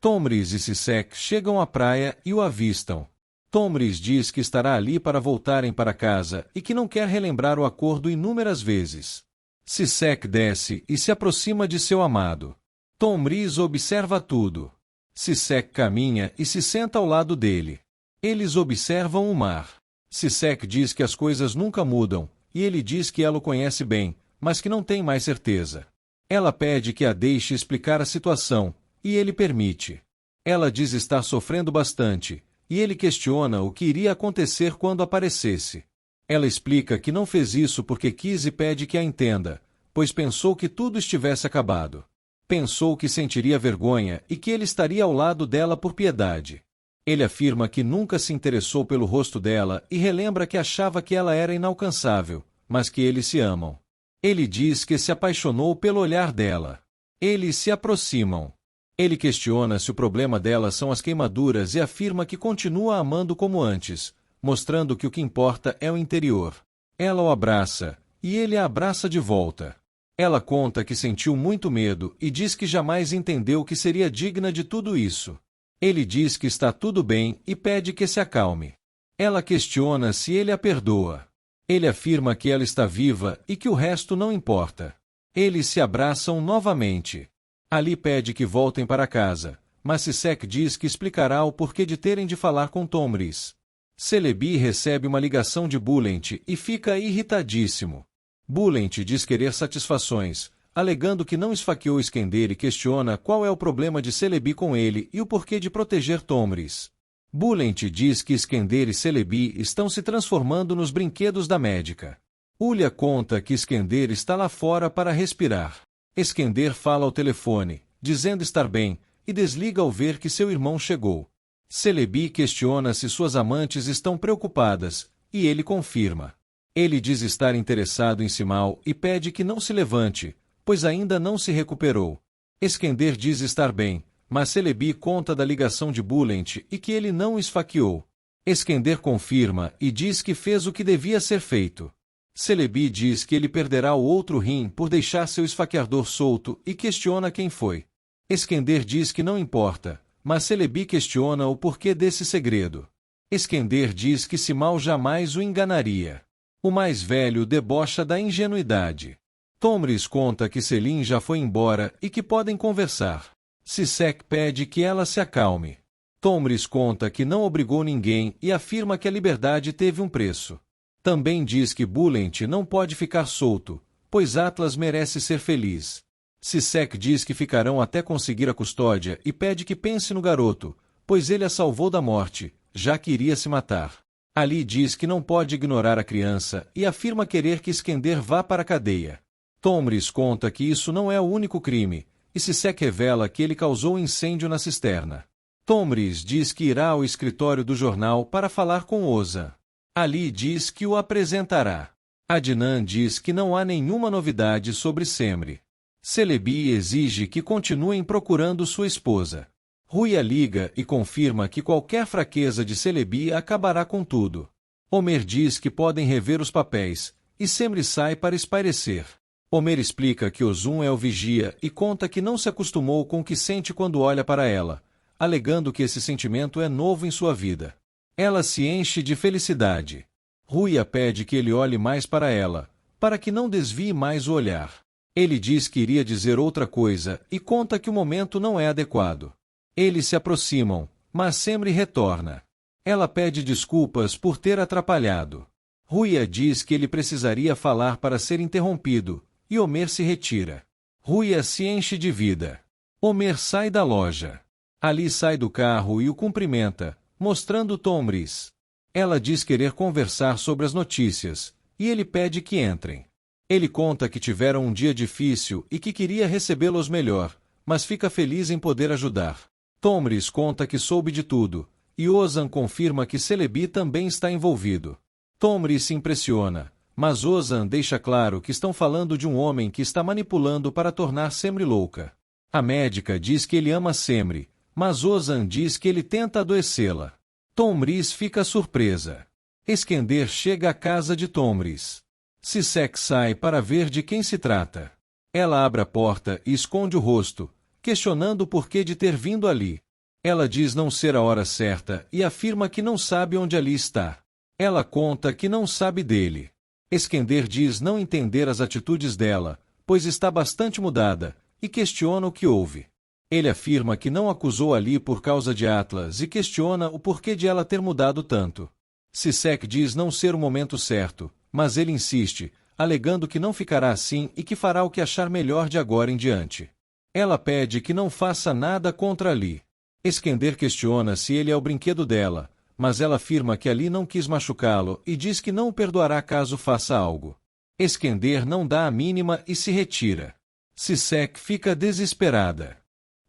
Tomris e Sisek chegam à praia e o avistam. Tomris diz que estará ali para voltarem para casa e que não quer relembrar o acordo inúmeras vezes. Sisek desce e se aproxima de seu amado. Tomris observa tudo. Sisek caminha e se senta ao lado dele. Eles observam o mar. Sisek diz que as coisas nunca mudam, e ele diz que ela o conhece bem, mas que não tem mais certeza. Ela pede que a deixe explicar a situação, e ele permite. Ela diz estar sofrendo bastante, e ele questiona o que iria acontecer quando aparecesse. Ela explica que não fez isso porque quis e pede que a entenda, pois pensou que tudo estivesse acabado. Pensou que sentiria vergonha e que ele estaria ao lado dela por piedade. Ele afirma que nunca se interessou pelo rosto dela e relembra que achava que ela era inalcançável, mas que eles se amam. Ele diz que se apaixonou pelo olhar dela. Eles se aproximam. Ele questiona se o problema dela são as queimaduras e afirma que continua a amando como antes, mostrando que o que importa é o interior. Ela o abraça, e ele a abraça de volta. Ela conta que sentiu muito medo e diz que jamais entendeu que seria digna de tudo isso. Ele diz que está tudo bem e pede que se acalme. Ela questiona se ele a perdoa. Ele afirma que ela está viva e que o resto não importa. Eles se abraçam novamente. Ali pede que voltem para casa, mas Sisek diz que explicará o porquê de terem de falar com Tomris. Celebi recebe uma ligação de Bulent e fica irritadíssimo. Bulent diz querer satisfações, alegando que não esfaqueou Skender e questiona qual é o problema de Celebi com ele e o porquê de proteger Tomris. Bulent diz que Skender e Celebi estão se transformando nos brinquedos da médica. Ulya conta que Skender está lá fora para respirar. Skender fala ao telefone, dizendo estar bem, e desliga ao ver que seu irmão chegou. Celebi questiona se suas amantes estão preocupadas, e ele confirma. Ele diz estar interessado em Simal e pede que não se levante, pois ainda não se recuperou. Skender diz estar bem, mas Celebi conta da ligação de Bulent e que ele não o esfaqueou. Skender confirma e diz que fez o que devia ser feito. Celebi diz que ele perderá o outro rim por deixar seu esfaqueador solto e questiona quem foi. Skender diz que não importa, mas Celebi questiona o porquê desse segredo. Skender diz que Simal jamais o enganaria. O mais velho debocha da ingenuidade. Tomris conta que Selim já foi embora e que podem conversar. Sisek pede que ela se acalme. Tomris conta que não obrigou ninguém e afirma que a liberdade teve um preço. Também diz que Bulent não pode ficar solto, pois Atlas merece ser feliz. Sisek diz que ficarão até conseguir a custódia e pede que pense no garoto, pois ele a salvou da morte, já que iria se matar. Ali diz que não pode ignorar a criança e afirma querer que Skender vá para a cadeia. Tomris conta que isso não é o único crime, e Sisek revela que ele causou incêndio na cisterna. Tomris diz que irá ao escritório do jornal para falar com Ozan. Ali diz que o apresentará. Adnan diz que não há nenhuma novidade sobre Semri. Celebi exige que continuem procurando sua esposa. Ruia liga e confirma que qualquer fraqueza de Celebi acabará com tudo. Homer diz que podem rever os papéis, e Semri sai para espairecer. Homer explica que Ozun é o vigia e conta que não se acostumou com o que sente quando olha para ela, alegando que esse sentimento é novo em sua vida. Ela se enche de felicidade. Ruia pede que ele olhe mais para ela, para que não desvie mais o olhar. Ele diz que iria dizer outra coisa e conta que o momento não é adequado. Eles se aproximam, mas Semri retorna. Ela pede desculpas por ter atrapalhado. Ruia diz que ele precisaria falar para ser interrompido, e Homer se retira. Ruia se enche de vida. Homer sai da loja. Ali sai do carro e o cumprimenta, mostrando Tomris. Ela diz querer conversar sobre as notícias, e ele pede que entrem. Ele conta que tiveram um dia difícil e que queria recebê-los melhor, mas fica feliz em poder ajudar. Tomris conta que soube de tudo, e Ozan confirma que Celebi também está envolvido. Tomris se impressiona, mas Ozan deixa claro que estão falando de um homem que está manipulando para tornar Semri louca. A médica diz que ele ama Semri, mas Ozan diz que ele tenta adoecê-la. Tomris fica surpresa. Skender chega à casa de Tomris. Sisek sai para ver de quem se trata. Ela abre a porta e esconde o rosto, questionando o porquê de ter vindo ali. Ela diz não ser a hora certa e afirma que não sabe onde ali está. Ela conta que não sabe dele. Eskender diz não entender as atitudes dela, pois está bastante mudada, e questiona o que houve. Ele afirma que não acusou Ali por causa de Atlas e questiona o porquê de ela ter mudado tanto. Sisek diz não ser o momento certo, mas ele insiste, alegando que não ficará assim e que fará o que achar melhor de agora em diante. Ela pede que não faça nada contra Ali. Eskender questiona se ele é o brinquedo dela, mas ela afirma que Ali não quis machucá-lo e diz que não o perdoará caso faça algo. Eskender não dá a mínima e se retira. Sisek fica desesperada.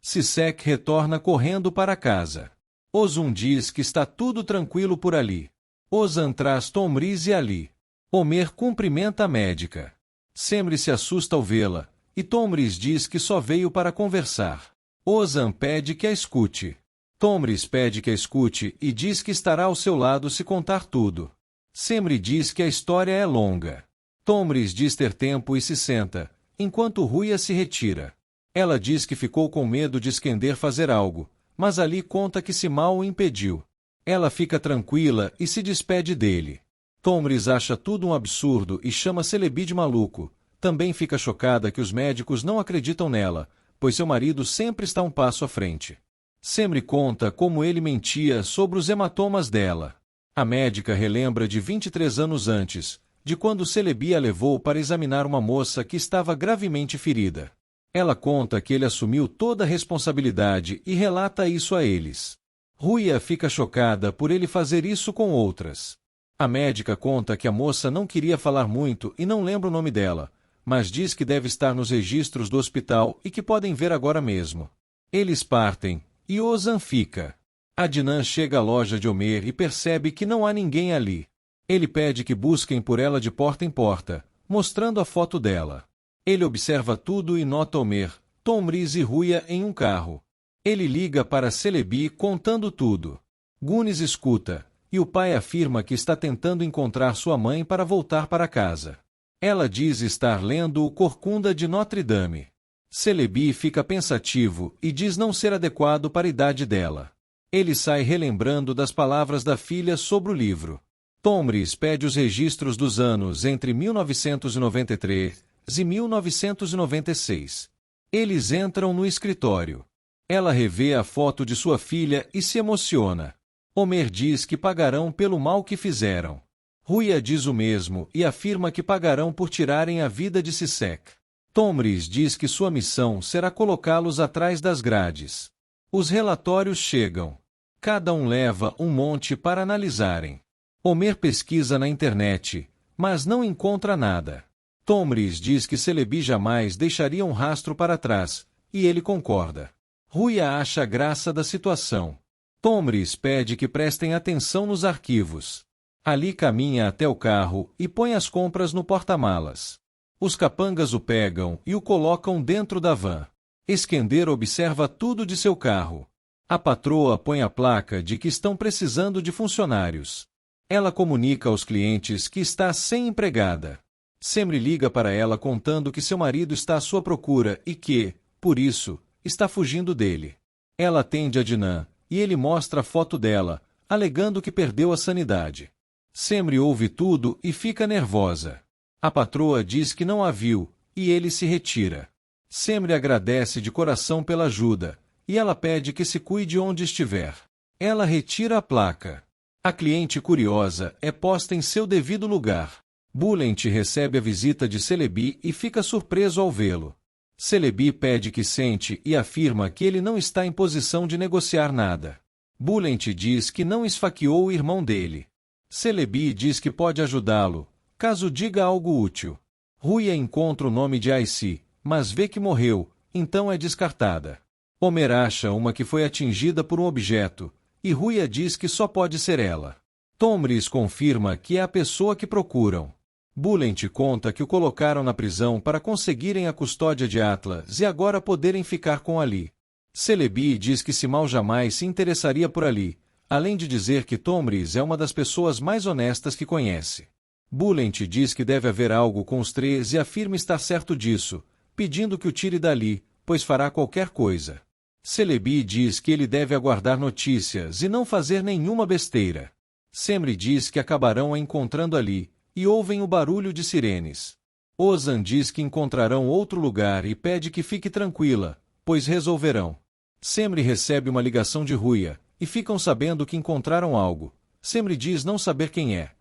Sisek retorna correndo para casa. Ozun diz que está tudo tranquilo por ali. Ozan traz Tomris e Ali. Homer cumprimenta a médica. Semri se assusta ao vê-la, e Tomris diz que só veio para conversar. Ozan pede que a escute. Tomris pede que a escute e diz que estará ao seu lado se contar tudo. Semri diz que a história é longa. Tomris diz ter tempo e se senta, enquanto Ruia se retira. Ela diz que ficou com medo de Eskender fazer algo, mas Ali conta que Simão o impediu. Ela fica tranquila e se despede dele. Tomris acha tudo um absurdo e chama Celebi de maluco. Também fica chocada que os médicos não acreditam nela, pois seu marido sempre está um passo à frente. Semri conta como ele mentia sobre os hematomas dela. A médica relembra de 23 anos antes, de quando Celebi a levou para examinar uma moça que estava gravemente ferida. Ela conta que ele assumiu toda a responsabilidade e relata isso a eles. Ruia fica chocada por ele fazer isso com outras. A médica conta que a moça não queria falar muito e não lembra o nome dela, mas diz que deve estar nos registros do hospital e que podem ver agora mesmo. Eles partem, e Ozan fica. Adnan chega à loja de Homer e percebe que não há ninguém ali. Ele pede que busquem por ela de porta em porta, mostrando a foto dela. Ele observa tudo e nota Homer, Tomris e Ruia em um carro. Ele liga para Celebi contando tudo. Gunis escuta, e o pai afirma que está tentando encontrar sua mãe para voltar para casa. Ela diz estar lendo o Corcunda de Notre Dame. Celebi fica pensativo e diz não ser adequado para a idade dela. Ele sai relembrando das palavras da filha sobre o livro. Tomris pede os registros dos anos entre 1993 e 1996. Eles entram no escritório. Ela revê a foto de sua filha e se emociona. Homer diz que pagarão pelo mal que fizeram. Ruia diz o mesmo e afirma que pagarão por tirarem a vida de Sisek. Tomris diz que sua missão será colocá-los atrás das grades. Os relatórios chegam. Cada um leva um monte para analisarem. Homer pesquisa na internet, mas não encontra nada. Tomris diz que Celebi jamais deixaria um rastro para trás, e ele concorda. Ruia acha graça da situação. Tomris pede que prestem atenção nos arquivos. Ali caminha até o carro e põe as compras no porta-malas. Os capangas o pegam e o colocam dentro da van. Eskender observa tudo de seu carro. A patroa põe a placa de que estão precisando de funcionários. Ela comunica aos clientes que está sem empregada. Semri liga para ela contando que seu marido está à sua procura e que, por isso, está fugindo dele. Ela atende a Adnan, e ele mostra a foto dela, alegando que perdeu a sanidade. Semri ouve tudo e fica nervosa. A patroa diz que não a viu, e ele se retira. Semri agradece de coração pela ajuda, e ela pede que se cuide onde estiver. Ela retira a placa. A cliente curiosa é posta em seu devido lugar. Bulent recebe a visita de Celebi e fica surpreso ao vê-lo. Celebi pede que sente e afirma que ele não está em posição de negociar nada. Bulent diz que não esfaqueou o irmão dele. Celebi diz que pode ajudá-lo, caso diga algo útil. Ruia encontra o nome de Aici, mas vê que morreu, então é descartada. Homer acha uma que foi atingida por um objeto, e Ruia diz que só pode ser ela. Tomris confirma que é a pessoa que procuram. Bulent conta que o colocaram na prisão para conseguirem a custódia de Atlas e agora poderem ficar com Ali. Celebi diz que Simão jamais se interessaria por Ali, além de dizer que Tomris é uma das pessoas mais honestas que conhece. Bulent diz que deve haver algo com os três e afirma estar certo disso, pedindo que o tire dali, pois fará qualquer coisa. Celebi diz que ele deve aguardar notícias e não fazer nenhuma besteira. Semri diz que acabarão a encontrando ali, e ouvem o barulho de sirenes. Ozan diz que encontrarão outro lugar e pede que fique tranquila, pois resolverão. Semri recebe uma ligação de Ruia, e ficam sabendo que encontraram algo. Semri diz não saber quem é.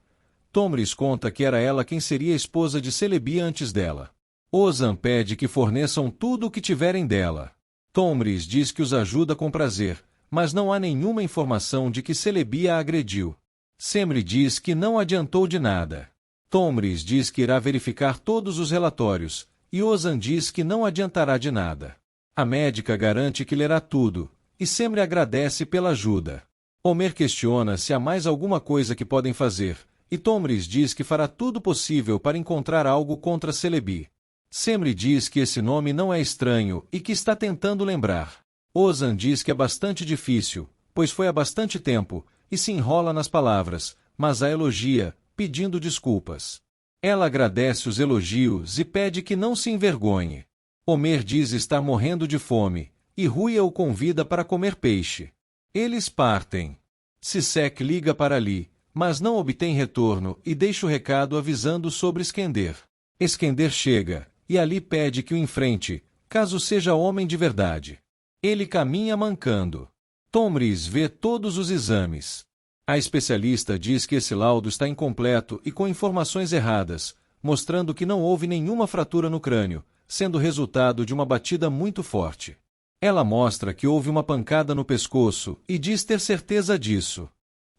Tomris conta que era ela quem seria a esposa de Celebi antes dela. Ozan pede que forneçam tudo o que tiverem dela. Tomris diz que os ajuda com prazer, mas não há nenhuma informação de que Celebi a agrediu. Semri diz que não adiantou de nada. Tomris diz que irá verificar todos os relatórios, e Ozan diz que não adiantará de nada. A médica garante que lerá tudo, e Semri agradece pela ajuda. Homer questiona se há mais alguma coisa que podem fazer, e Tomris diz que fará tudo possível para encontrar algo contra Celebi. Semri diz que esse nome não é estranho e que está tentando lembrar. Ozan diz que é bastante difícil, pois foi há bastante tempo, e se enrola nas palavras, mas a elogia, pedindo desculpas. Ela agradece os elogios e pede que não se envergonhe. Homer diz estar morrendo de fome, e Ruia o convida para comer peixe. Eles partem. Sisek liga para Ali, mas não obtém retorno e deixa o recado avisando sobre Skender. Skender chega, e Ali pede que o enfrente, caso seja homem de verdade. Ele caminha mancando. Tomris vê todos os exames. A especialista diz que esse laudo está incompleto e com informações erradas, mostrando que não houve nenhuma fratura no crânio, sendo resultado de uma batida muito forte. Ela mostra que houve uma pancada no pescoço e diz ter certeza disso.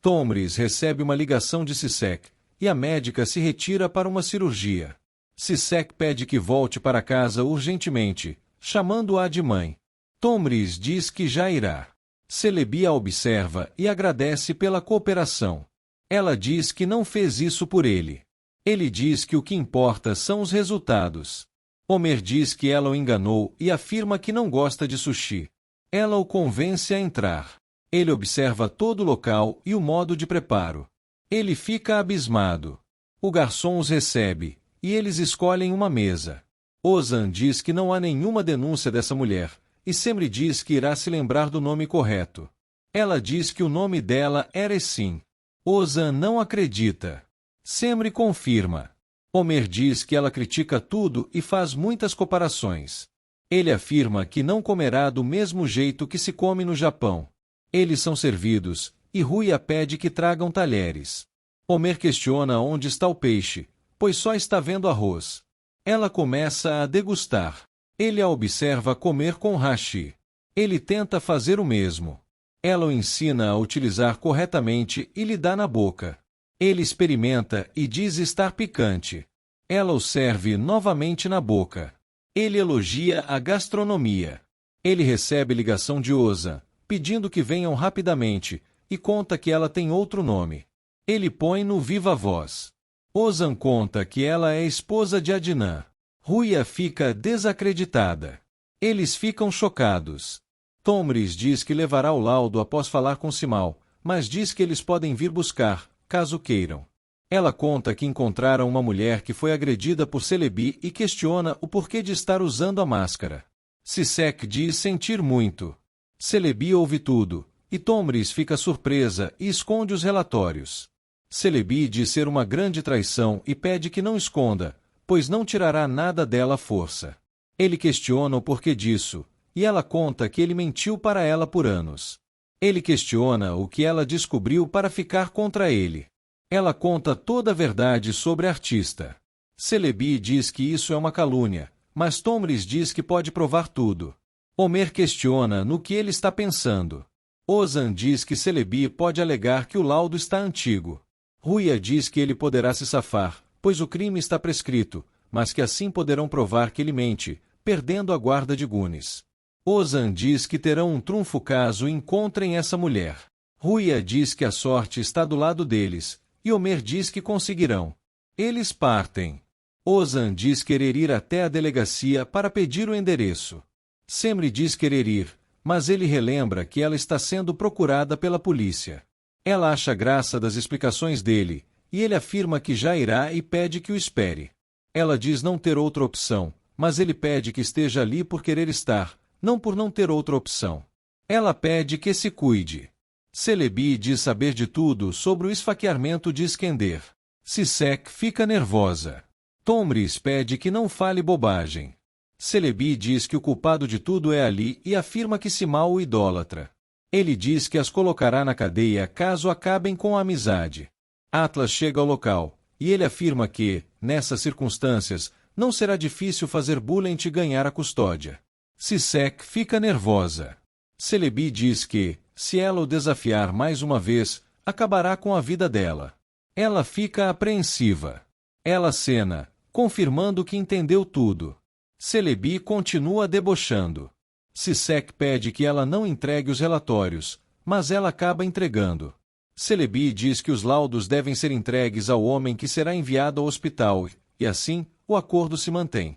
Tomris recebe uma ligação de Sisek, e a médica se retira para uma cirurgia. Sisek pede que volte para casa urgentemente, chamando-a de mãe. Tomris diz que já irá. Celebi a observa e agradece pela cooperação. Ela diz que não fez isso por ele. Ele diz que o que importa são os resultados. Homer diz que ela o enganou e afirma que não gosta de sushi. Ela o convence a entrar. Ele observa todo o local e o modo de preparo. Ele fica abismado. O garçom os recebe, e eles escolhem uma mesa. Ozan diz que não há nenhuma denúncia dessa mulher, e Semri diz que irá se lembrar do nome correto. Ela diz que o nome dela era Essim. Ozan não acredita. Semri confirma. Homer diz que ela critica tudo e faz muitas comparações. Ele afirma que não comerá do mesmo jeito que se come no Japão. Eles são servidos, e Ruia pede que tragam talheres. Homer questiona onde está o peixe, pois só está vendo arroz. Ela começa a degustar. Ele a observa comer com hashi. Ele tenta fazer o mesmo. Ela o ensina a utilizar corretamente e lhe dá na boca. Ele experimenta e diz estar picante. Ela o serve novamente na boca. Ele elogia a gastronomia. Ele recebe ligação de Ozan, pedindo que venham rapidamente, e conta que ela tem outro nome. Ele põe no viva voz. Ozan conta que ela é esposa de Adnan. Ruia fica desacreditada. Eles ficam chocados. Tomris diz que levará o laudo após falar com Simal, mas diz que eles podem vir buscar, caso queiram. Ela conta que encontraram uma mulher que foi agredida por Celebi e questiona o porquê de estar usando a máscara. Sisek diz sentir muito. Celebi ouve tudo, e Tomris fica surpresa e esconde os relatórios. Celebi diz ser uma grande traição e pede que não esconda, pois não tirará nada dela à força. Ele questiona o porquê disso, e ela conta que ele mentiu para ela por anos. Ele questiona o que ela descobriu para ficar contra ele. Ela conta toda a verdade sobre a artista. Celebi diz que isso é uma calúnia, mas Tomris diz que pode provar tudo. Homer questiona no que ele está pensando. Ozan diz que Celebi pode alegar que o laudo está antigo. Ruia diz que ele poderá se safar, pois o crime está prescrito, mas que assim poderão provar que ele mente, perdendo a guarda de Gunis. Ozan diz que terão um trunfo caso encontrem essa mulher. Ruia diz que a sorte está do lado deles, e Homer diz que conseguirão. Eles partem. Ozan diz querer ir até a delegacia para pedir o endereço. Semri diz querer ir, mas ele relembra que ela está sendo procurada pela polícia. Ela acha graça das explicações dele, e ele afirma que já irá e pede que o espere. Ela diz não ter outra opção, mas ele pede que esteja ali por querer estar, não por não ter outra opção. Ela pede que se cuide. Celebi diz saber de tudo sobre o esfaqueamento de Iskender. Sisek fica nervosa. Tomris pede que não fale bobagem. Celebi diz que o culpado de tudo é Ali e afirma que Simal o idólatra. Ele diz que as colocará na cadeia caso acabem com a amizade. Atlas chega ao local, e ele afirma que, nessas circunstâncias, não será difícil fazer Bulent ganhar a custódia. Sisek fica nervosa. Celebi diz que, se ela o desafiar mais uma vez, acabará com a vida dela. Ela fica apreensiva. Ela acena, confirmando que entendeu tudo. Celebi continua debochando. Sisek pede que ela não entregue os relatórios, mas ela acaba entregando. Celebi diz que os laudos devem ser entregues ao homem que será enviado ao hospital, e assim, o acordo se mantém.